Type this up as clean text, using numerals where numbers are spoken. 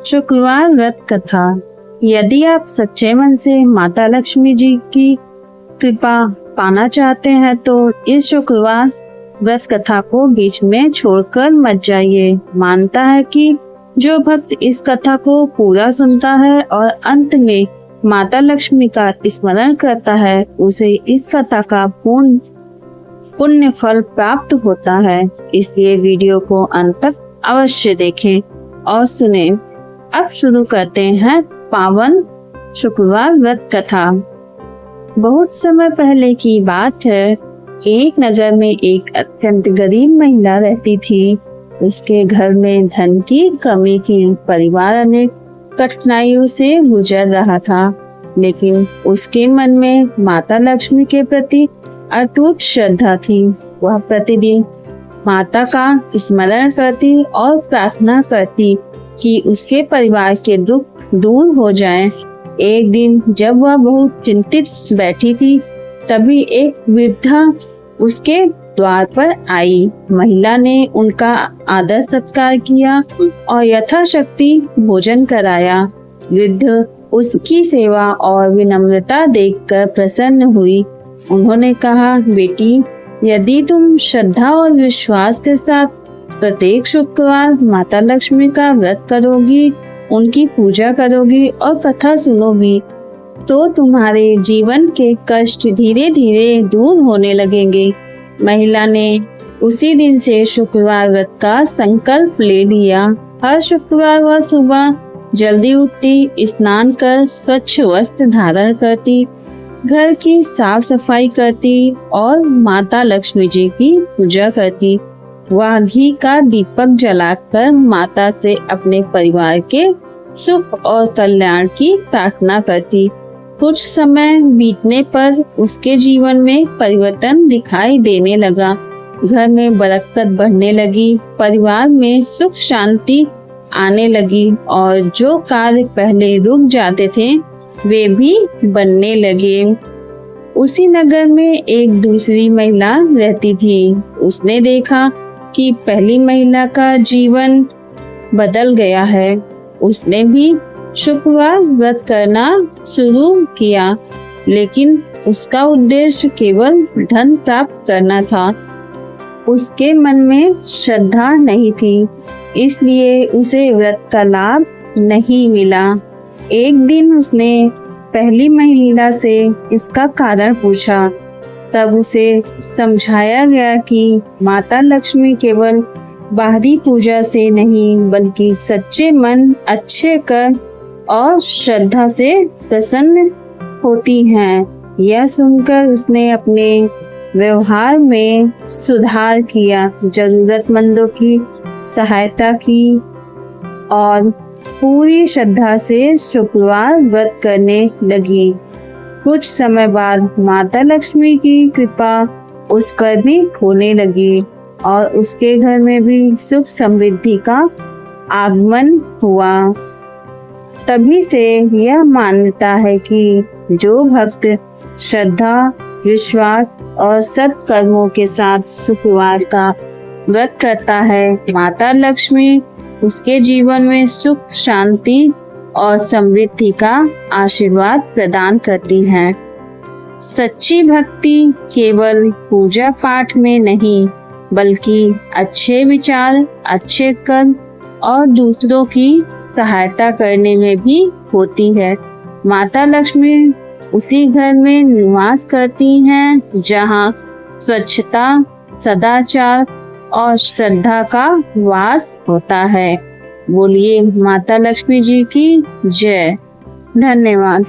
शुक्रवार व्रत कथा। यदि आप सच्चे मन से माता लक्ष्मी जी की कृपा पाना चाहते हैं तो इस शुक्रवार व्रत कथा को बीच में छोड़कर मत जाइए। मानता है कि जो भक्त इस कथा को पूरा सुनता है और अंत में माता लक्ष्मी का स्मरण करता है, उसे इस कथा का पुण्य फल प्राप्त होता है। इसलिए वीडियो को अंत तक अवश्य देखें और सुने। अब शुरू करते हैं पावन शुक्रवार व्रत कथा। बहुत समय पहले की बात है। एक नगर में एक अत्यंत गरीब महिला रहती थी। उसके घर में धन की कमी थी। परिवार अनेक कठिनाइयों से गुजर रहा था, लेकिन उसके मन में माता लक्ष्मी के प्रति अटूट श्रद्धा थी। वह प्रतिदिन माता का स्मरण करती और प्रार्थना करती कि उसके परिवार के दुख दूर हो जाएं। एक दिन जब वह बहुत चिंतित बैठी थी, तभी एक वृद्धा उसके द्वार पर आई। महिला ने उनका आदर सत्कार किया और यथाशक्ति भोजन कराया। वृद्ध उसकी सेवा और विनम्रता देखकर प्रसन्न हुई। उन्होंने कहा, बेटी, यदि तुम श्रद्धा और विश्वास के साथ प्रत्येक शुक्रवार माता लक्ष्मी का व्रत करोगी, उनकी पूजा करोगी और कथा सुनोगी, तो तुम्हारे जीवन के कष्ट धीरे धीरे दूर होने लगेंगे। महिला ने उसी दिन से शुक्रवार व्रत का संकल्प ले लिया। हर शुक्रवार वह सुबह जल्दी उठती, स्नान कर स्वच्छ वस्त्र धारण करती, घर की साफ सफाई करती और माता लक्ष्मी जी की पूजा करती। वह घी का दीपक जलाकर माता से अपने परिवार के सुख और कल्याण की प्रार्थना करती। कुछ समय बीतने पर उसके जीवन में परिवर्तन दिखाई देने लगा। घर में बरकत बढ़ने लगी, परिवार में सुख शांति आने लगी और जो कार्य पहले रुक जाते थे वे भी बनने लगे। उसी नगर में एक दूसरी महिला रहती थी। उसने देखा कि पहली महिला का जीवन बदल गया है। उसने भी शुक्रवार व्रत करना शुरू किया, लेकिन उसका उद्देश्य केवल धन प्राप्त करना था। उसके मन में श्रद्धा नहीं थी, इसलिए उसे व्रत का लाभ नहीं मिला। एक दिन उसने पहली महिला से इसका कारण पूछा। तब उसे समझाया गया कि माता लक्ष्मी केवल बाहरी पूजा से नहीं, बल्कि सच्चे मन, अच्छे कर्म और श्रद्धा से प्रसन्न होती हैं। यह सुनकर उसने अपने व्यवहार में सुधार किया, जरूरतमंदों की सहायता की और पूरी श्रद्धा से शुक्रवार व्रत करने लगी। कुछ समय बाद माता लक्ष्मी की कृपा उस पर भी होने लगी और उसके घर में भी सुख समृद्धि का आगमन हुआ। तभी से यह मान्यता है कि जो भक्त श्रद्धा, विश्वास और सत्कर्मों के साथ शुक्रवार का व्रत करता है, माता लक्ष्मी उसके जीवन में सुख, शांति और समृद्धि का आशीर्वाद प्रदान करती हैं। सच्ची भक्ति केवल पूजा पाठ में नहीं, बल्कि अच्छे विचार, अच्छे कर्म और दूसरों की सहायता करने में भी होती है। माता लक्ष्मी उसी घर में निवास करती हैं जहाँ स्वच्छता, सदाचार और श्रद्धा का वास होता है। बोलिए माता लक्ष्मी जी की जय। धन्यवाद।